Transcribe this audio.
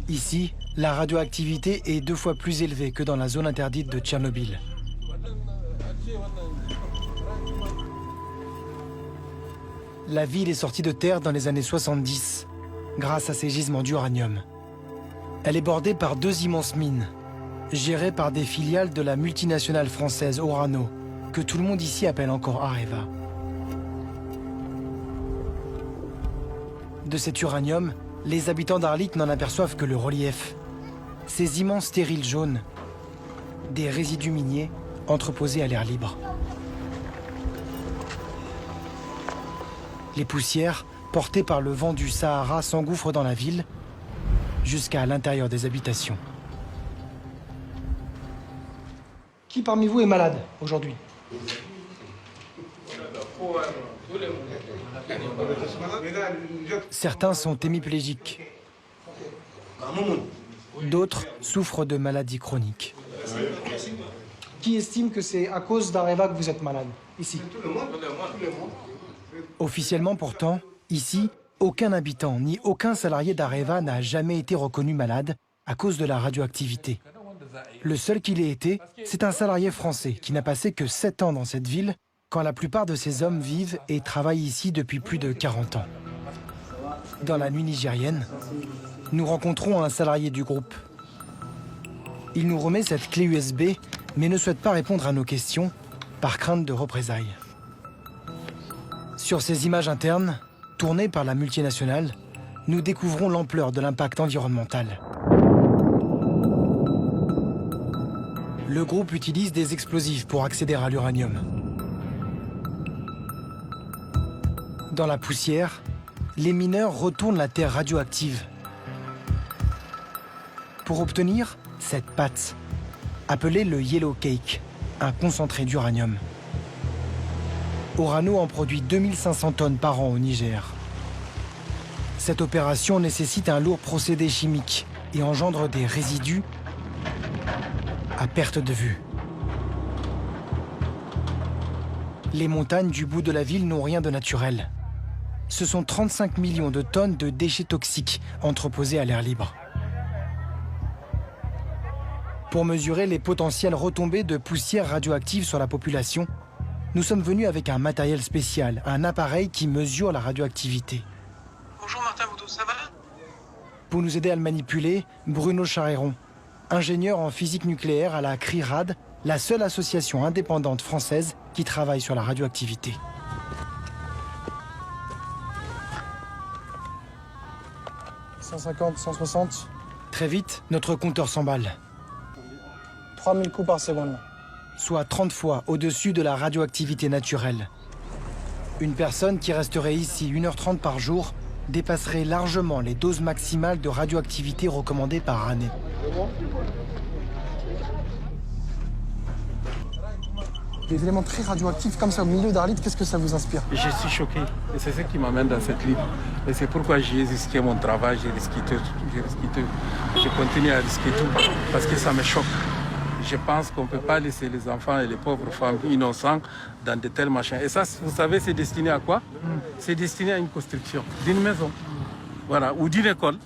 Ici, la radioactivité est 2 fois plus élevée que dans la zone interdite de Tchernobyl. La ville est sortie de terre dans les années 70, grâce à ses gisements d'uranium. Elle est bordée par 2 immenses mines, gérées par des filiales de la multinationale française Orano, que tout le monde ici appelle encore Areva. De cet uranium, les habitants d'Arlit n'en aperçoivent que le relief. Ces immenses stériles jaunes, des résidus miniers entreposés à l'air libre. Les poussières, portées par le vent du Sahara, s'engouffrent dans la ville, jusqu'à l'intérieur des habitations. Qui parmi vous est malade aujourd'hui? Certains sont hémiplégiques. D'autres souffrent de maladies chroniques. Qui estime que c'est à cause d'Areva que vous êtes malade, ici? Officiellement pourtant, ici, aucun habitant ni aucun salarié d'Areva n'a jamais été reconnu malade à cause de la radioactivité. Le seul qui l'ait été, c'est un salarié français qui n'a passé que 7 ans dans cette ville, quand la plupart de ces hommes vivent et travaillent ici depuis plus de 40 ans. Dans la nuit nigérienne, nous rencontrons un salarié du groupe. Il nous remet cette clé USB, mais ne souhaite pas répondre à nos questions, par crainte de représailles. Sur ces images internes, tournées par la multinationale, nous découvrons l'ampleur de l'impact environnemental. Le groupe utilise des explosifs pour accéder à l'uranium. Dans la poussière, les mineurs retournent la terre radioactive pour obtenir cette pâte, appelée le yellow cake, un concentré d'uranium. Orano en produit 2500 tonnes par an au Niger. Cette opération nécessite un lourd procédé chimique et engendre des résidus à perte de vue. Les montagnes du bout de la ville n'ont rien de naturel. Ce sont 35 millions de tonnes de déchets toxiques entreposés à l'air libre. Pour mesurer les potentielles retombées de poussière radioactive sur la population, nous sommes venus avec un matériel spécial, un appareil qui mesure la radioactivité. Bonjour Martin Boudou, ça va? Pour nous aider à le manipuler, Bruno Charéron, ingénieur en physique nucléaire à la CRIRAD, la seule association indépendante française qui travaille sur la radioactivité. « 150, 160 » Très vite, notre compteur s'emballe. 3000 coups par seconde. Soit 30 fois au-dessus de la radioactivité naturelle. Une personne qui resterait ici 1h30 par jour dépasserait largement les doses maximales de radioactivité recommandées par année. Des éléments très radioactifs comme ça au milieu d'Arlit, qu'est-ce que ça vous inspire? Je suis choqué et c'est ce qui m'amène dans cette livre. Et c'est pourquoi j'ai risqué mon travail, j'ai risqué tout. Je continue à risquer tout parce que ça me choque. Je pense qu'on ne peut pas laisser les enfants et les pauvres femmes innocents dans de tels machins. Et ça, vous savez, c'est destiné à quoi? C'est destiné à une construction d'une maison, voilà, ou d'une école.